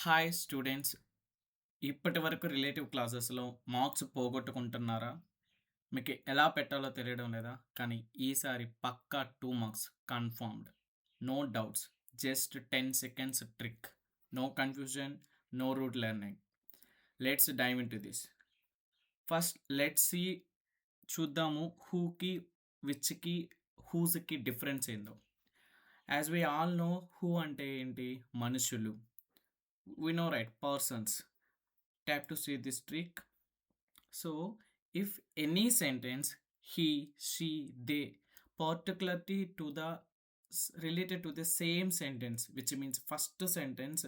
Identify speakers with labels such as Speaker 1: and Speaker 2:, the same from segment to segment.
Speaker 1: Hi students. ఇప్పటి వరకు relative క్లాసెస్‌లో మార్క్స్ పోగొట్టుకుంటున్నారా? మీకు ఎలా పెట్టాలో తెలియడం లేదా? కానీ ఈసారి పక్కా 2 marks confirmed. No doubts. Just 10 seconds trick. No confusion, no rote learning. Let's dive into this. First let's see చూద్దాము హూకి, విచ్‌కి, హూస్‌కి డిఫరెన్స్ ఏందో. As we all know who అంటే ఏంటి? మనుషులు. We know right persons. Tap to see this trick. So, if any sentence he, she, they, particularly to the related to the same sentence, which means first sentence,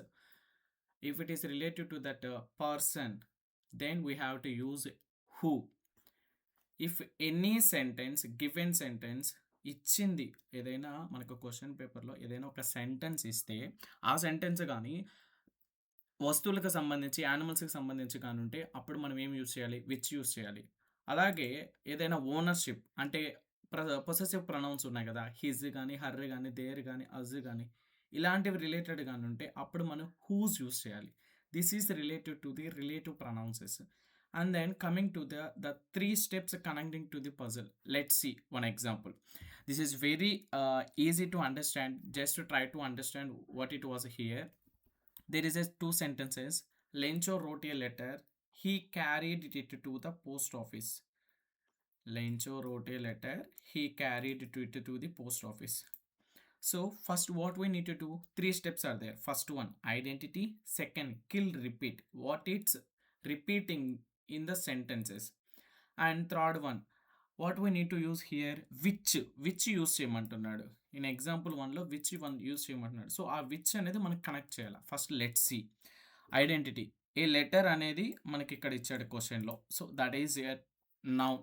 Speaker 1: if it is related to that person, then we have to use who. If any sentence, given sentence ఇచ్చింది ఏదైనా మనకు question పేపర్లో ఏదైనా ఒక sentence ఇస్తే ఆ sentence కానీ వస్తువులకు సంబంధించి, యానిమల్స్‌కి సంబంధించి కానుంటే, అప్పుడు మనం ఏం యూజ్ చేయాలి? విచ్ యూజ్ చేయాలి. అలాగే ఏదైనా ఓనర్‌షిప్ అంటే పొసెసివ్ ప్రొనౌన్స్ ఉన్నాయి గదా! హిజ్ గాని, హర్ గాని, దేర్ గాని, అజ్ గాని ఇలాంటివి రిలేటెడ్ గానుంటే అప్పుడు మనం హూజ్ యూజ్ చేయాలి. This is related to the relative pronounces. And then coming to the 3 steps connecting to the puzzle. Let's see one example. This is very easy to understand. Just try to understand what it was here. There is a two sentences. Lencho wrote a letter. He carried it to the post office. Lencho wrote a letter. He carried it to the post office. So first what we need to do, 3 steps are there. First one, identity. Second, kill repeat, what it's repeating in the sentences. And third one, what we need to use here, which use చేయమంటున్నాడు. In example 1లో which one use చేయమంటున్నాడు. So ఆ which అనేది మనకు connect చేయాలి. First let's see identity. ఏ letter అనేది మనకి ఇక్కడ ఇచ్చాడు క్వశ్చన్లో. So that is a noun.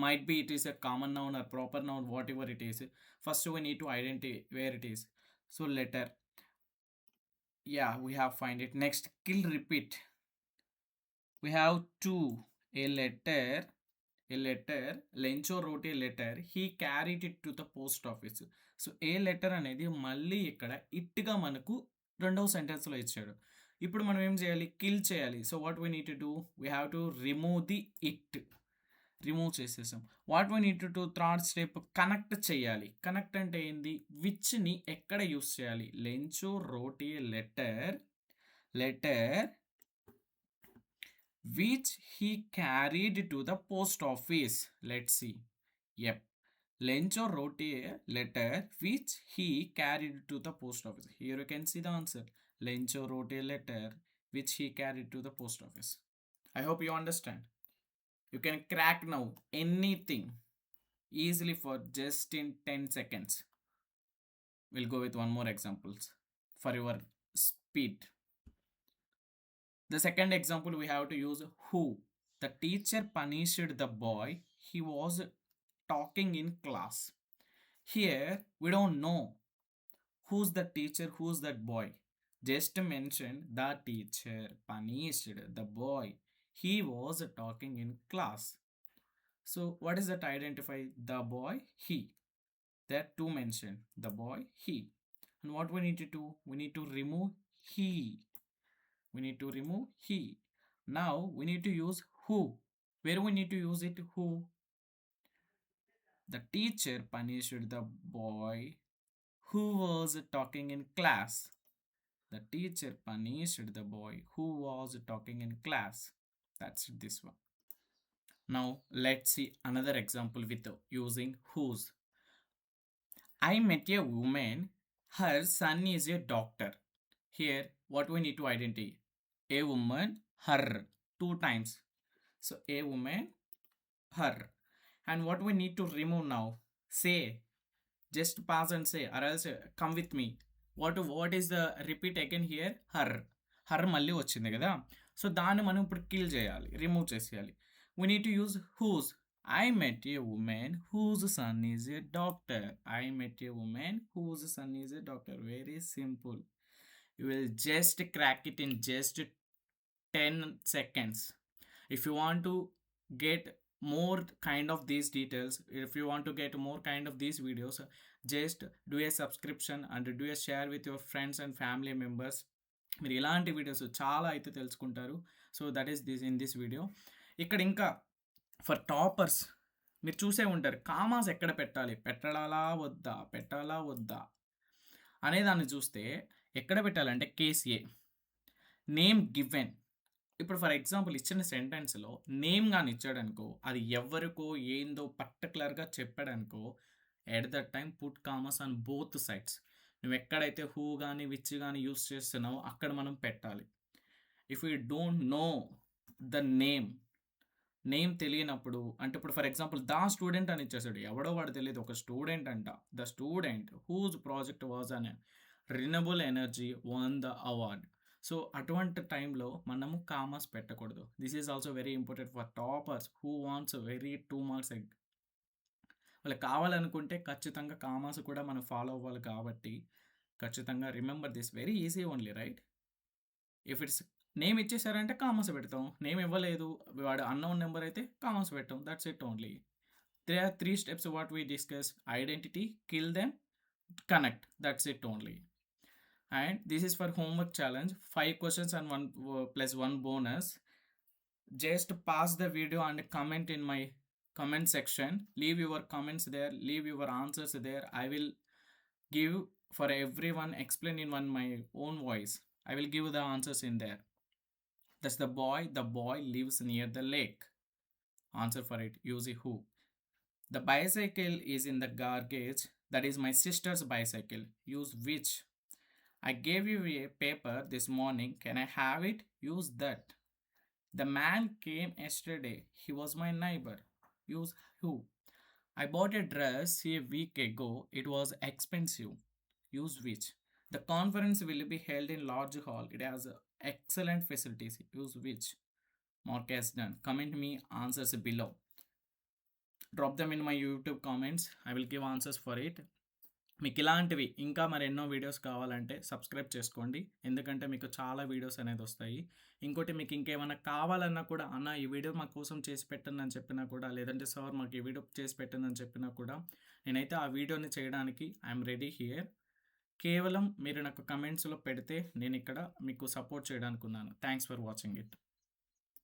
Speaker 1: Might be it is a common noun or proper noun, whatever it is. First we need to identify where it is. So letter, yeah, we have find it. Next, kill repeat. We have two. A letter, Lencho wrote a letter. He carried it to the post office. So A letter అనేది మళ్ళీ ఇక్కడ ఇట్గా మనకు రెండవ సెంటెన్స్లో ఇచ్చాడు. ఇప్పుడు మనం ఏం చేయాలి? కిల్ చేయాలి. So what we need to do, we have to remove the it. Remove చేసేసాం. What we need to do, third step, connect చేయాలి. కనెక్ట్ అంటే ఏంది? విచ్ని ఎక్కడ యూస్ చేయాలి? లెంచో రోట్ ఏ letter which he carried to the post office. Let's see. Yep. Lencho wrote a letter which he carried to the post office. Here you can see the answer. Lencho wrote a letter which he carried to the post office. I hope you understand. You can crack now anything easily for just in 10 seconds. We'll go with one more examples for your speed. The second example we have to use who. The teacher punished the boy. He was talking in class. Here we don't know who's the teacher, who's that boy. Just mention the teacher punished the boy. He was talking in class. So what is that identify? The boy, he. There are two mentioned. The boy, he. And what we need to do? We need to remove he. We need to remove he. Now we need to use who. Where we need to use it? Who. The teacher punished the boy who was talking in class. The teacher punished the boy who was talking in class. That's this one. Now let's see another example with using whose. I met a woman. Her son is a doctor. Here what we need to identify? A woman, her, two times. So a woman, her. And what we need to remove now? Say. Just pass and say, or else come with me. What is the repeat again here? Her మళ్ళీ వచ్చింది కదా. So దాన్ని మనం ఇప్పుడు kill చేయాలి, remove చేసేయాలి. We need to use whose. I met a woman whose son is a doctor. I met a woman whose son is a doctor. Very simple. You will just crack it in just 10 seconds. If you want to get more kind of these details, if you want to get more kind of these videos, just do a subscription and do a share with your friends and family members. మీరు ఇలాంటి videos చాలా అయితే తెలుసుకుంటారు. So that is this in this video. ఇక్కడ ఇంకా for toppers మీరు చూసే ఉంటారు, కామాస్ ఎక్కడ పెట్టాలి, పెట్టాలా వద్దా అనే దాన్ని చూస్తే ఎక్కడ పెట్టాలంటే కేసీఏ, నేమ్ గివెన్. ఇప్పుడు ఫర్ ఎగ్జాంపుల్ ఇచ్చిన సెంటెన్స్లో నేమ్ కానీ ఇచ్చాడనుకో, అది ఎవరికో ఏందో పర్టికులర్గా చెప్పాడనుకో, at that time put commas on both sides. నువ్వు ఎక్కడైతే హూ కానీ విచ్ కానీ యూస్ చేస్తున్నావో అక్కడ మనం పెట్టాలి. If you don't know the name తెలియనప్పుడు, అంటే ఇప్పుడు ఫర్ ఎగ్జాంపుల్ దా స్టూడెంట్ అని ఇచ్చేసాడు, ఎవడో వాడు తెలియదు, ఒక స్టూడెంట్ అంట, the student whose project was on renewable energy won the award. So అటువంటి టైంలో మనము కామర్స్ పెట్టకూడదు. This is also very important for toppers who wants very 2 marks. వాళ్ళకి కావాలనుకుంటే ఖచ్చితంగా కామర్స్ కూడా మనం ఫాలో అవ్వాలి. కాబట్టి ఖచ్చితంగా remember this, very easy only, right? If it's name ఇచ్చేసారంటే కామర్స్ పెడతాం, నేమ్ ఇవ్వలేదు వాడు అన్నోన్ నెంబర్ అయితే కామర్స్ పెట్టాం, that's it only. There are 3 steps what we discuss: identity, kill them, connect. That's it only. And this is for homework challenge, 5 questions and 1 plus 1 bonus. Just pause the video and comment in my comment section. Leave your comments there, leave your answers there. I will give for everyone, explain in my own voice. I will give the answers in there. That's the boy lives near the lake. Answer for it, use who. The bicycle is in the garage. That is my sister's bicycle. Use which. I gave you a paper this morning. Can I have it? Use that. The man came yesterday. He was my neighbor. Use who. I bought a dress a week ago. It was expensive. Use which. The conference will be held in large hall. It has excellent facilities. Use which. Mark as done. Comment me answers below. Drop them in my YouTube comments, I will give answers for it. మీకు ఇలాంటివి ఇంకా మరెన్నో videos కావాలంటే subscribe చేసుకోండి, ఎందుకంటే మీకు చాలా videos అనేది వస్తాయి. ఇంకోటి మీకు ఇంకేమైనా కావాలన్నా కూడా, అన్న ఈ వీడియో మా కోసం చేసి పెట్టండి అని చెప్పినా కూడా, లేదంటే సార్ మాకు ఈ వీడియో చేసి పెట్టండి అని చెప్పినా కూడా, నేనైతే ఆ వీడియోని చేయడానికి ఐఎమ్ రెడీ హియర్. కేవలం మీరు నాకు కమెంట్స్లో పెడితే నేను ఇక్కడ మీకు సపోర్ట్ చేయడానికి ఉన్నాను. Thanks for watching it.